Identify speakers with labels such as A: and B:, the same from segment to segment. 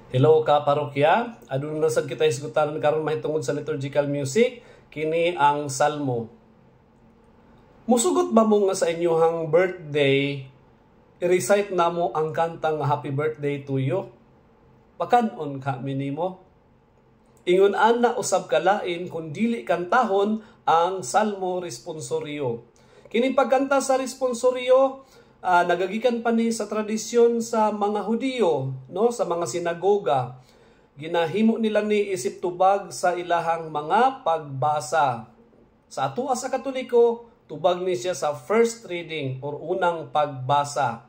A: Hello ka parokya, adun na sad kita isgutan karon mahitungod sa liturgical music, kini ang salmo. Musugot ba mo nga sa inyohang birthday, i-recite namo ang kantang Happy Birthday to You? Pakanon ka minimo. Ingon ana usab kalain kung dili kantahon ang salmo responsorio. Kini pagkanta sa responsorio, nagagikan pa ni sa tradisyon sa mga Hudiyo, no, sa mga sinagoga. Ginahimo nila ni isip tubag sa ilahang mga pagbasa. Sa atua sa Katoliko, tubag ni siya sa first reading or unang pagbasa.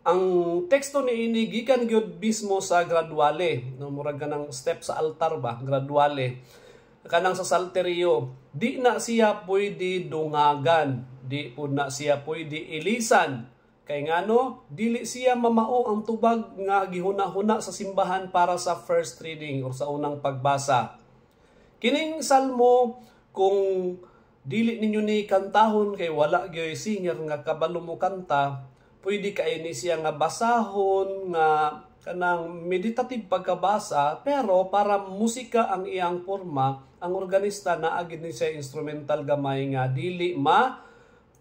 A: Ang teksto ni ini gikan gyud mismo sa graduale, no, murag kanang step sa altar ba, graduale. Kanang sa salterio, di na siya pwede dungagan, di po na siya pwede ilisan. Kay ngano, dili siya mamao ang tubag nga gihuna-huna sa simbahan para sa first reading o sa unang pagbasa. Kining salmo, kung dili ninyo ni kantahon kay wala gyoy singer nga kabalo mo kanta, pwede kay ni siya nga basahon nga kanang meditative pagkabasa, pero para musika ang iyang forma, ang organista na agid ni siya instrumental gamay nga dili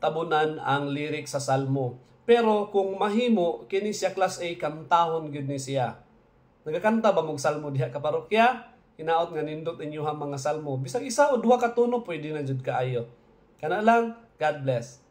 A: tabunan ang lyric sa salmo. Pero kung mahimo kini siya class A, kantahon gyud ni siya. Nagakanta ba mong salmo diha ka parokya? Hinaot nga nindot inyo ang mga salmo. Bisag isa o duha ka tuno pwede na jud kaayo. Kana lang, God bless.